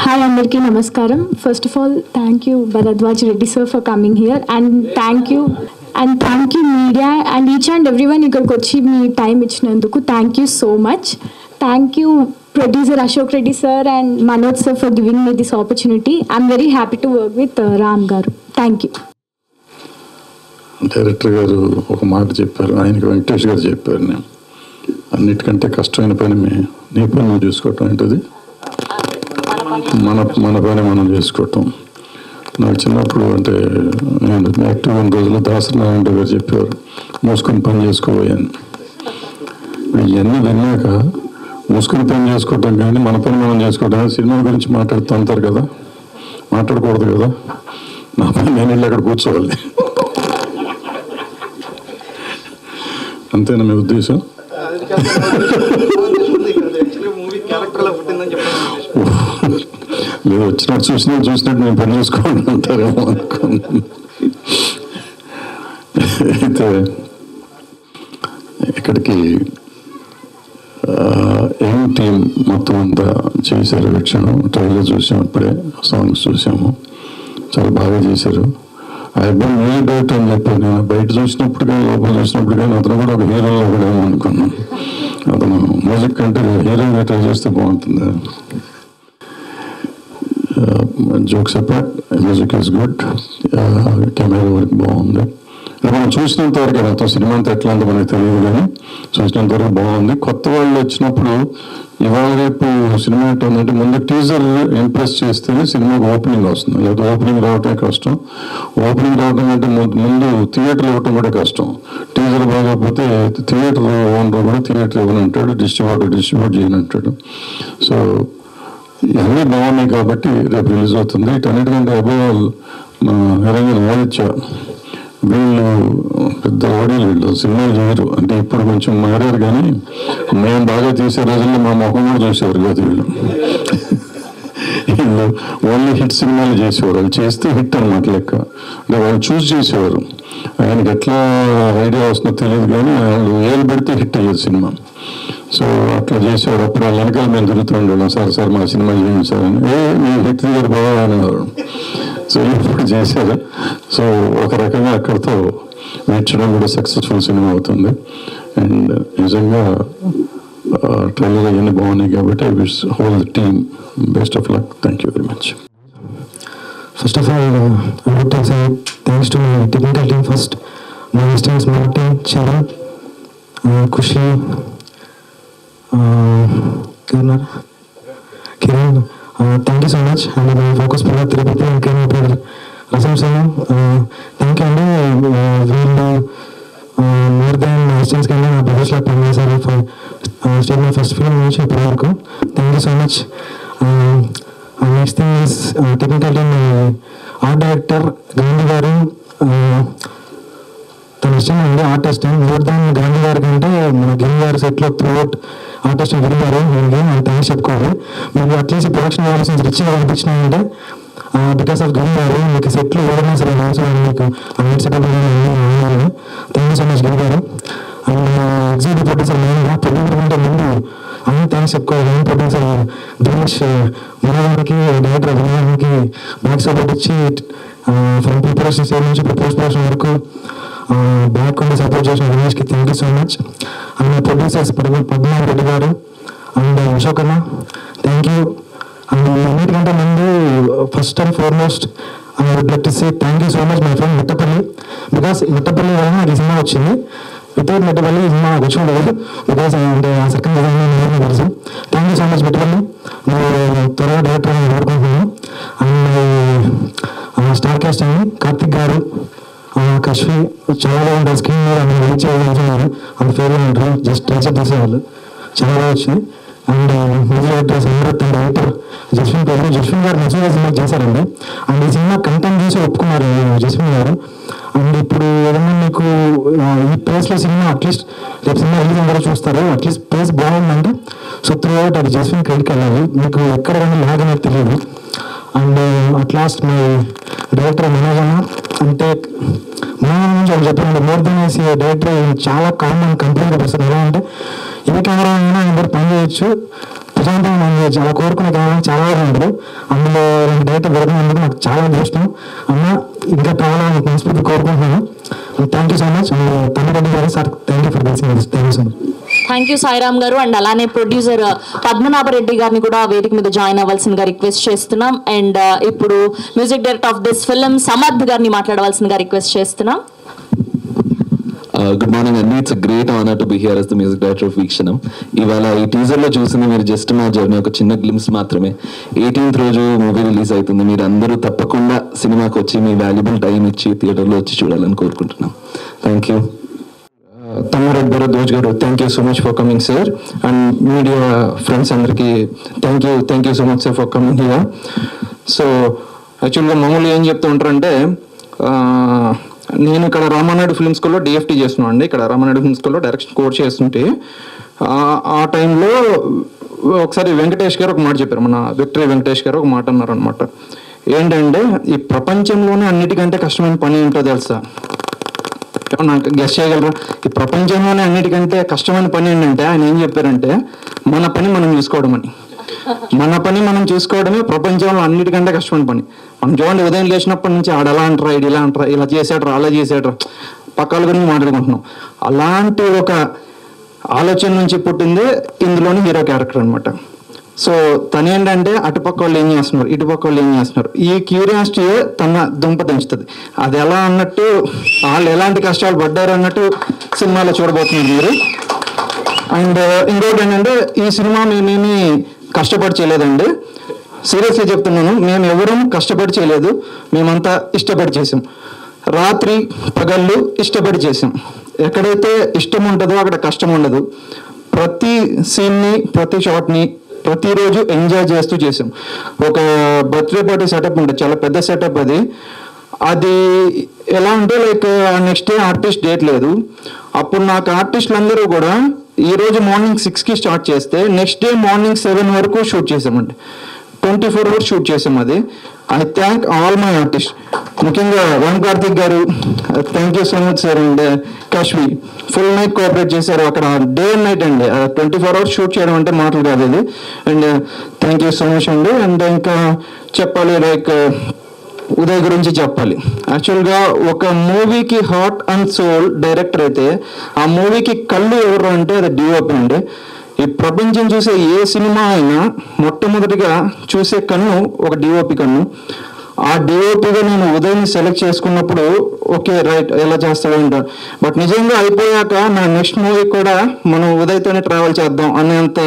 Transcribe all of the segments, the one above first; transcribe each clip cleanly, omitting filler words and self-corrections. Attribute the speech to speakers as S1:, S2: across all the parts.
S1: Hi, Andarki, Namaskaram. First of all, thank you, Bharadwaj Reddy sir, for coming here, and thank you media and each and everyone ikkadiki vachi mee time ichinanduku. Thank you so much. Thank you producer Ashok Reddy sir and Manoj sir for giving me this opportunity. I'm very happy to work with Ram garu. Thank you.
S2: Director గారు ఒక మాట చెప్పారు, ఆయనకి వెంకటేష్ గారు చెప్పారు, నేను అన్నిటికంటే కష్టమైన పని నీ పని నువ్వు చూసుకోవటం ఏంటది, మన పని మనం చేసుకోవటం. నాకు చిన్నప్పుడు అంటే నేను యాక్టివ్ ఉన్న రోజుల్లో దాసనారాయణ గారు చెప్పేవారు, మూసుకొని పని చేసుకోబోయాను. ఇవన్నీ విన్నాక మూసుకొని పని చేసుకోవటం కానీ మన పని మనం చేసుకోవటం, సినిమా గురించి మాట్లాడుతూ ఉంటారు కదా, మాట్లాడకూడదు కదా, నా పని నేను వెళ్ళి అక్కడ కూర్చోవాలి. అంతేనా మీ ఉద్దేశం? లేదు, వచ్చినట్టు చూసినట్టు నేను పని చేసుకోండి అంటారేమో అనుకున్నాను. అయితే ఇక్కడికి ఏం టీం మొత్తం అంతా చేశారు. వీక్షణం ట్రైలర్ చూసాము, ఇప్పుడే సాంగ్స్ చూసాము, చాలా బాగా చేశారు. ఆ అబ్బాయి మ్యూజిక్ డైరెక్టర్ అని చెప్పాను. నేను బయట చూసినప్పుడు కానీ లోపల చూసినప్పుడు కానీ అతను కూడా ఒక హీరోలో ఒకడేమో అనుకున్నాను. అతను మ్యూజిక్ కంటే హీరోగా ట్రై చేస్తే బాగుంటుంది. Jokes apart, music is good, camera work బాగుంది. మనం చూసినంత వరకు మొత్తం సినిమా అంతా ఎట్లా అంత మనకి తెలియదు, కానీ చూసినంత వరకు బాగుంది. కొత్త వాళ్ళు వచ్చినప్పుడు ఇవాళ రేపు సినిమా ఏంటంటే ముందు టీజర్ ఇంప్రెస్ చేస్తేనే సినిమాకి ఓపెనింగ్ వస్తుంది, లేదా ఓపెనింగ్ రావటమే కష్టం. ఓపెనింగ్ రావడం అంటే ముందు థియేటర్ ఇవ్వటం కూడా కష్టం. టీజర్ బాగోకపోతే థియేటర్ ఓనర్ కూడా థియేటర్ ఇవ్వనంటాడు, డిస్ట్రిబ్యూట్ చేయనంటాడు. సో ఇవన్నీ బాగున్నాయి కాబట్టి రేపు రిలీజ్ అవుతుంది. ఇటన్నిటికంటే అబోవ్ మా నిరంజన్ ఆదిత్య, వీళ్ళు పెద్ద ఓడీలు, వీళ్ళు సినిమాలు చేయరు. అంటే ఇప్పుడు కొంచెం మారారు, కానీ మేము బాగా తీసే రోజుల్లో మా ముఖం కూడా చూసేవారు కాదు వీళ్ళు. వీళ్ళు ఓన్లీ హిట్ సినిమాలు చేసేవారు, వాళ్ళు చేస్తే హిట్ అన్నమాట లెక్క. అంటే వాళ్ళు చూసి చేసేవారు. ఆయనకి ఎట్లా ఐడియా వస్తుందో తెలియదు, కానీ వాళ్ళు ఏళ్ళు పెడితే హిట్ అయ్యేది సినిమా. సో అట్లా చేసేవారు. అప్పుడు వాళ్ళ వెనకాల మేము తిరుగుతూ ఉండేవాళ్ళం, సార్ మా సినిమా చేయండి సార్ అని. మీ హిట్ దగ్గర బాగా అనేవారు. సో ఇప్పుడు చేశారు. సో ఒక రకంగా అక్కడితో నేర్చడం కూడా సక్సెస్ఫుల్ సినిమా అవుతుంది. అండ్ నిజంగా ట్రైలర్ అవన్నీ బాగున్నాయి కాబట్టి I wish whole the team best of luck. Thank you very much.
S3: First of all, I would like to say thanks to my technical team first. My assistants, Martin, Charan, Kushi, Kiran. Thank you so much. And my focus for Tirupati and Kiran brother Rasam Sanu. Thank you. We'll more than assistants can be brothers like Pamela sir for starting my first film. Thank you so much. Next thing is technical team, art director Gandhi garu, తన ఇష్టం అండి artist. More than Gandhi గారి కంటే మన గిరి గారి సెట్లో throughout artist గిరి గారు నేను థ్యాంక్స్ చెప్పుకోవాలి. మీకు అట్లీస్ట్ ప్రొడక్షన్ వాల్యూస్ రిచ్గా కనిపించినాయంటే బికాస్ ఆఫ్ గిరి గారు. మీకు సెట్లు ఏదైనా సరే మీకు అన్నిటి setup thank you so much Giri గారు. అండ్ ఎగ్జిక్యూటివ్ ప్రొడ్యూసర్ మెయిన్గా ప్రొడ్యూసర్ కంటే ముందు అన్ని థ్యాంక్స్ చెప్పుకోవాలి. మెయిన్ ప్రొడ్యూసర్ దినేష్ మనోహర్కి, డైరెక్టర్ వినయానికి బ్యాక్ సపోర్ట్ ఇచ్చి ఫ్రమ్ ప్రిపరేషన్ స్టేజ్ నుంచి పోస్ట్ ప్రొడక్షన్ వరకు బ్యాక్ ఉండి సపోర్ట్ చేసిన దినేష్కి thank you so much. And producers Padmanabha Reddy గారు అండ్ అశోక్ అన్న థ్యాంక్ యూ. అండ్ అన్నిటికంటే ముందు first and foremost I would like to say thank you so much my friend Mittapalli. Because Mittapalli వల్ల నాకు ఈ సినిమా వచ్చింది. వితౌట్ మిట్టపల్లి ఈ సినిమా నాకు వచ్చి ఉండదు. బికాస్ అంటే ఆ సెకండ్ డిజైన్ తెలుసు. Thank you so much Mittapalli, నువ్వు త్వరగా డైరెక్టర్ అని కోరుకుంటున్నాను. అండ్ స్టార్ కాస్ట్ అండి కార్తిక్ గారు, కశ్వి చాలా బాగుంటుంది. స్క్రీన్ మీద అన్ని రీచ్ అయ్యారు, అంత ఫేర్గా ఉంటారు, జస్ట్ రీచ్ తీసేవాళ్ళు చాలా బాగా వచ్చింది. And music director sangeet and director Jaswin గారు మంచిగా సినిమా చేశారండి. అండ్ ఈ సినిమా కంటెంట్ చూసి ఒప్పుకున్నారు జస్విన్ గారు. అండ్ ఇప్పుడు ఏదన్నా మీకు ఈ ప్లేస్లో సినిమా అట్లీస్ట్ రేపు సినిమా రిలీజ్ అందరూ చూస్తారు, అట్లీస్ట్ ప్లేస్ బాగుందంటే సో త్రూ అవుట్ అది జస్విన్ క్రెడిట్కి వెళ్ళాలి. మీకు ఎక్కడ కానీ లాగ్ అనేది తెలియదు. And at lost my director Manoj అన్న, అంటే మనోజ్ నుంచి వాళ్ళు చెప్పారంటే మోర్ దెన్ వేసి డైరెక్టర్ చాలా కామ్ అండ్ కంప్లీట్గా పర్సన్. ఎలా అంటే ఏ కెమెరా అయినా అందరూ పని చేయొచ్చు, ప్రశాంతంగా మనం చాలా కోరుకునే కెమెరా చాలా ఉంటారు. అండ్ అదృష్టం. అన్న ఇంకా రావాలని మనస్ఫూర్తి కోరుకుంటున్నాను. Thank you so much. Tammireddy గారు sir, thank you for this. Thank you so much.
S4: Thank you Sairam గారు. అండ్ అలానే ప్రొడ్యూసర్ పద్మనాభరెడ్డి గారిని కూడా వేదిక మీద జాయిన్ అవ్వాల్సిందిగా రిక్వెస్ట్ చేస్తున్నాం. అండ్ ఇప్పుడు music director of this film Samarth గారిని మాట్లాడవలసిందిగా రిక్వెస్ట్ చేస్తున్నాం.
S5: గుడ్ మార్నింగ్ అండి. It's a great honour to be here as the music director of Veekshanam. ఇవాళ ఈ టీజర్లో చూసింది మీరు జస్ట్ మా జర్నీ ఒక చిన్న గ్లిమ్స్ మాత్రమే. 18th రోజు మూవీ రిలీజ్ అవుతుంది. మీరు అందరూ తప్పకుండా సినిమాకి వచ్చి మీ వాల్యుబుల్ టైం ఇచ్చి థియేటర్లో వచ్చి చూడాలని కోరుకుంటున్నాం. Thank you.
S3: Tammireddy Bharadwaj garu, thank you so much for coming sir. And media friends అందరికీ thank you so much sir for coming here. So యాక్చువల్గా మామూలుగా ఏం చెప్తూ ఉంటారంటే, నేను ఇక్కడ రామానాయుడు ఫిల్మ్ స్కూల్లో డిఎఫ్టీ చేస్తున్నాను అండి. ఇక్కడ రామానాయుడు ఫిల్మ్ స్కూల్లో డైరెక్షన్ కోర్స్ చేస్తుంటే ఆ టైంలో ఒకసారి వెంకటేష్ గారు ఒక మాట చెప్పారు. మన విక్టరీ వెంకటేష్ గారు ఒక మాట అన్నారు అనమాట. ఏంటంటే, ఈ ప్రపంచంలోనే అన్నిటికంటే కష్టమైన పని ఏంటో తెలుసా? నాకు గెస్ చేయగలరా? ఈ ప్రపంచంలోనే అన్నిటికంటే కష్టమైన పని ఏంటంటే ఆయన ఏం చెప్పారంటే, మన పని మనం చూసుకోవడం అని. మన పని మనం చూసుకోవడమే ప్రపంచంలో అన్నిటికంటే కష్టమైన పని. మనం చూడండి, ఉదయం లేచినప్పటి నుంచి ఆడ ఎలా అంటారా, ఇది ఇలా అంటారా, ఇలా చేసాడరా, అలా చేసాడరా, పక్కల గురించి మాట్లాడుకుంటున్నాం. అలాంటి ఒక ఆలోచన నుంచి పుట్టింది ఇందులోని హీరో క్యారెక్టర్ అనమాట. సో తను ఏంటంటే, అటుపక్క వాళ్ళు ఏం చేస్తున్నారు, ఇటుపక్క వాళ్ళు ఏం చేస్తున్నారు, ఈ క్యూరియాసిటీ తన దుంప తెంచుతుంది. అది ఎలా అన్నట్టు, వాళ్ళు ఎలాంటి కష్టాలు పడ్డారు అన్నట్టు సినిమాలో చూడబోతున్నారు మీరు. అండ్ ఇంకోటి ఏంటంటే, ఈ సినిమా మేమేమి కష్టపడి చేయలేదండి. సీరియస్గా చెప్తున్నాను, మేము ఎవరూ కష్టపడి చేయలేదు. మేమంతా ఇష్టపడి చేసాం. రాత్రి పగళ్ళు ఇష్టపడి చేసాం. ఎక్కడైతే ఇష్టం ఉంటుందో అక్కడ కష్టం ఉండదు. ప్రతి సీన్ని, ప్రతి షాట్ని ప్రతిరోజు ఎంజాయ్ చేస్తూ చేసాం. ఒక బర్త్డే పార్టీ సెటప్ ఉంటుంది, చాలా పెద్ద సెటప్ అది. అది ఎలా అంటే, like next day artist date లేదు. అప్పుడు నాకు ఆర్టిస్టులు అందరూ కూడా ఈరోజు మార్నింగ్ 6కి స్టార్ట్ చేస్తే నెక్స్ట్ డే మార్నింగ్ 7 వరకు షూట్ చేసామండి. 24 hours షూట్ చేసాం. అది I thank all my artist, ముఖ్యంగా వన్ కార్తిక్ గారు, thank you so much sir. And Kashvi full night cooperate చేశారు. అక్కడ డే అండ్ నైట్ అండి, 24 hours షూట్ చేయడం అంటే మాటలు కాదు ఇది. And thank you so much అండి. అండ్ ఇంకా చెప్పాలి, లైక్ ఉదయ్ గురించి చెప్పాలి. యాక్చువల్గా ఒక మూవీకి హార్ట్ అండ్ సోల్ డైరెక్టర్ అయితే, ఆ మూవీకి కళ్ళు ఎవరు అంటే అది డిఓపి అండి. ఈ ప్రపంచం చూసే ఏ సినిమా అయినా మొట్టమొదటిగా చూసే కన్ను ఒక డిఓపి కన్ను. ఆ డిఓపిగా నేను ఉదయ్ని సెలెక్ట్ చేసుకున్నప్పుడు ఓకే రైట్ ఎలా చేస్తాడంటారు. బట్ నిజంగా అయిపోయాక నా నెక్స్ట్ మూవీ కూడా మనం ఉదయ్తోనే ట్రావెల్ చేద్దాం అనేంత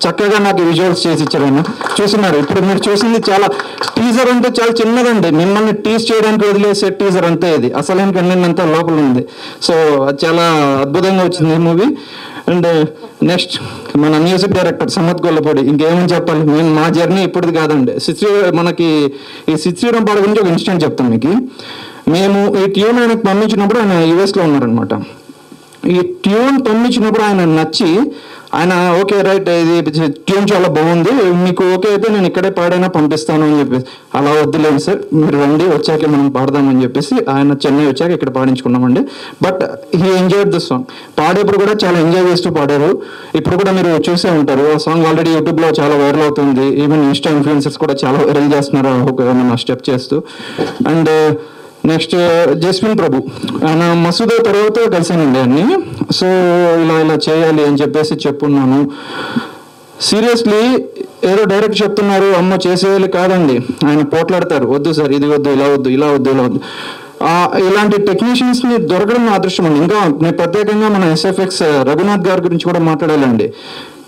S3: చక్కగా నాకు విజువల్స్ చేసి ఇచ్చారు. చూస్తున్నారు ఇప్పుడు మీరు చూసింది చాలా టీజర్ అంటే చాలా చిన్నదండి, మిమ్మల్ని టీజ్ చేయడానికి వదిలేసే టీజర్ అంతే. ఇది అసలైన కన్నెంత లోపల ఉంది. సో చాలా అద్భుతంగా వచ్చింది ఈ మూవీ. అండ్ నెక్స్ట్ మన మ్యూజిక్ డైరెక్టర్ సమర్థ్ గొల్లపూడి, ఇంకేమని చెప్పాలి, మేము మా జర్నీ ఇప్పుడుది కాదండి. మనకి ఈ సిచ్యువేషన్ పాడ గురించి ఒక ఇన్సిడెంట్ చెప్తాం మీకు. మేము ఈ ట్యూన్ ఆయనకు పంపించినప్పుడు ఆయన యుఎస్లో ఉన్నారనమాట. ఈ ట్యూన్ పంపించినప్పుడు ఆయన నచ్చి ఆయన ఓకే రైట్ ఇది ట్యూన్ చాలా బాగుంది, మీకు ఓకే అయితే నేను ఇక్కడే పాడైనా పంపిస్తాను అని చెప్పేసి, అలా వద్దులేదు సార్ మీరు రండి వచ్చాకే మనం పాడదామని చెప్పేసి ఆయన చెన్నై వచ్చాక ఇక్కడ పాడించుకున్నామండి. But he enjoyed this song. పాడేప్పుడు కూడా చాలా ఎంజాయ్ చేస్తూ పాడారు. ఇప్పుడు కూడా మీరు చూసే ఉంటారు, ఆ సాంగ్ ఆల్రెడీ యూట్యూబ్లో చాలా వైరల్ అవుతుంది. ఈవెన్ ఇన్స్టా ఇన్ఫ్లుయెన్సర్స్ కూడా చాలా వైరల్ చేస్తున్నారు ఒక స్టెప్ చేస్తూ. అండ్ నెక్స్ట్ జస్విన్ ప్రభు, ఆయన మసూదా తర్వాత కలిసానండి అన్ని. సో ఇలా చేయాలి అని చెప్పేసి చెప్పున్నాను. సీరియస్లీ ఏదో డైరెక్ట్ చెప్తున్నారు, అమ్మో చేసేయాలి కాదండి, ఆయన పోట్లాడతారు, వద్దు సార్ ఇది వద్దు, ఇలా వద్దు, ఇలా వద్దు, ఇలా వద్దు. ఇలాంటి టెక్నీషియన్స్ని దొరకడం నా అదృష్టం అండి. ఇంకా నేను ప్రత్యేకంగా మన ఎస్ఎఫ్ఎక్స్ రఘునాథ్ గారి గురించి కూడా మాట్లాడాలండి.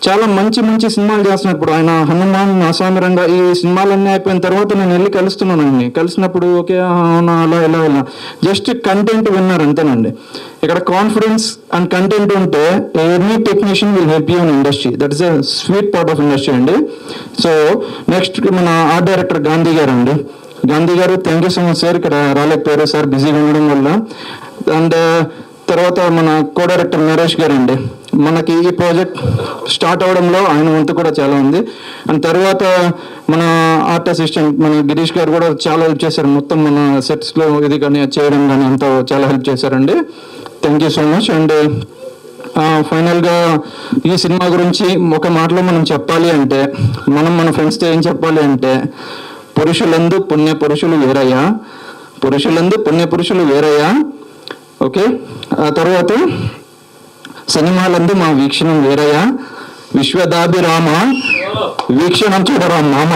S3: చాలా మంచి మంచి సినిమాలు చేస్తున్నారు. ఇప్పుడు ఆయన హనుమాన్, అసామిరంగా ఈ సినిమాలన్నీ అయిపోయిన తర్వాత నేను వెళ్ళి కలుస్తున్నానండి. కలిసినప్పుడు ఓకే అవునా అలా ఇలా ఇలా జస్ట్ కంటెంట్ విన్నారు అంతేనండి. ఇక్కడ కాన్ఫిడెన్స్ అండ్ కంటెంట్ ఉంటే any technician will help you in industry. That is a sweet part of industry అండి. సో నెక్స్ట్ మన ఆర్ట్ డైరెక్టర్ గాంధీ గారు అండి. గాంధీ గారు thank you so much sir. ఇక్కడ రాలేకపోయారు సార్ బిజీగా ఉండడం వల్ల. అండ్ తర్వాత మన కో డైరెక్టర్ నరేష్ గారు అండి. మనకి ఈ ప్రాజెక్ట్ స్టార్ట్ అవ్వడంలో ఆయన వంతు కూడా చాలా ఉంది. అండ్ తర్వాత మన ఆర్ట్ అసిస్టెంట్ మన గిరీష్ గారు కూడా చాలా హెల్ప్ చేశారు. మొత్తం మన సెట్స్లో ఇది కానీ చేయడం కానీ అంతా చాలా హెల్ప్ చేశారండి. Thank you so much. And ఫైనల్గా ఈ సినిమా గురించి ఒక మాటలో మనం చెప్పాలి అంటే, మనం మన ఫ్రెండ్స్తో ఏం చెప్పాలి అంటే,
S6: పురుషులందు పుణ్య పురుషులు వేరయ్యా, పురుషులందు పుణ్య పురుషులు వేరయ్యా. ఓకే, ఆ తర్వాత సినిమాలందు మా వీక్షణం వేరయ్యా, విశ్వదాభిరామ వీక్షణం చూడరా మామ.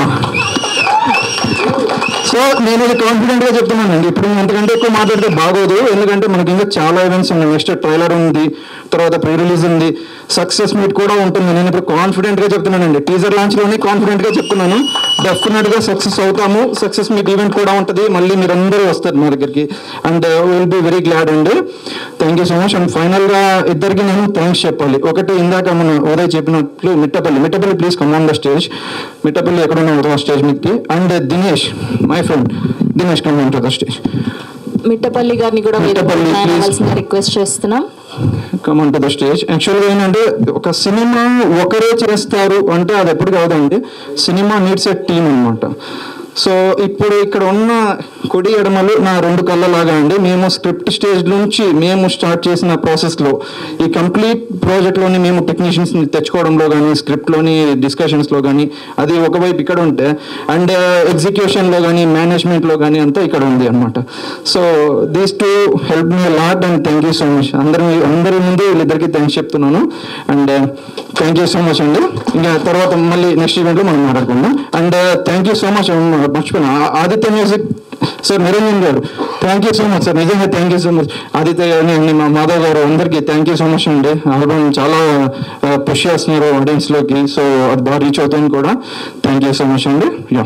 S6: సో నేను ఇది కాన్ఫిడెంట్గా చెప్తున్నానండి. ఇప్పుడు అంతకంటే ఎక్కువ మాట్లాడితే బాగోదు, ఎందుకంటే మనకి ఇంకా చాలా ఈవెంట్స్ ఉన్నాయి. నెక్స్ట్ ట్రైలర్ ఉంది, తర్వాత ప్రీ రిలీజ్ ఉంది, సక్సెస్ మీట్ కూడా ఉంటుంది. నేను ఇప్పుడు కాన్ఫిడెంట్గా చెప్తున్నానండి, టీజర్ లాంచ్లోనే కాన్ఫిడెంట్గా చెప్తున్నాను. డెఫినెట్గా సక్సెస్ అవుతాము. సక్సెస్ మీట్ ఈవెంట్ కూడా ఉంటుంది, మళ్ళీ మీరందరూ వస్తారు మా దగ్గరికి, and will be very glad అండి. Thank you so much. And ఫైనల్గా ఇద్దరికి నేను థ్యాంక్స్ చెప్పాలి. ఒకటి, ఇందాక మన ఉదయ్ చెప్పినట్లు Mittapalli please come on the stage. Mittapalli ఎక్కడున్నా ఉదయ్ స్టేజ్ మీదకి. And Dinesh, my friend Dinesh, come on to the stage.
S4: Mittapalli గారిని కూడా రిక్వెస్ట్ చేస్తున్నాం,
S6: come on to the stage. యాక్చువల్గా ఏంటంటే ఒక సినిమా ఒకరే చేస్తారు అంటే అది ఎప్పుడు కాదండి, సినిమా నీడ్స్ ఎ టీమ్ అనమాట. సో ఇప్పుడు ఇక్కడ ఉన్న కుడి ఎడమలు నా రెండు కళ్ళలాగా అండి. మేము స్క్రిప్ట్ స్టేజ్ నుంచి మేము స్టార్ట్ చేసిన ప్రాసెస్లో ఈ కంప్లీట్ ప్రాజెక్ట్లోని మేము టెక్నీషియన్స్ని తెచ్చుకోవడంలో కానీ, స్క్రిప్ట్లోని డిస్కషన్స్లో కానీ, అది ఒకవైపు ఇక్కడ ఉంటే, అండ్ ఎగ్జిక్యూషన్లో కానీ, మేనేజ్మెంట్లో కానీ అంతా ఇక్కడ ఉంది అనమాట. So these two help me lot and thank you so much. అందరి ముందు వీళ్ళిద్దరికి థ్యాంక్స్ చెప్తున్నాను. And thank you so much అండి. ఇంకా తర్వాత మళ్ళీ నెక్స్ట్ ఈవెంట్లో మనం మాట్లాడుకుందాం. And thank you so much. మర్చిపోయినా, Aditya music sir, Niranjan garu thank you so much sir, నిజంగా thank you so much. Aditya గారిని, మా మాధవ్ గారు, అందరికీ థ్యాంక్ యూ సో మచ్ అండి. ఆల్బమ్ చాలా పుష్ చేస్తున్నారు ఆడియన్స్లోకి, సో అది బాగా రీచ్ అవుతుంది కూడా. థ్యాంక్ యూ సో మచ్ అండి. యా.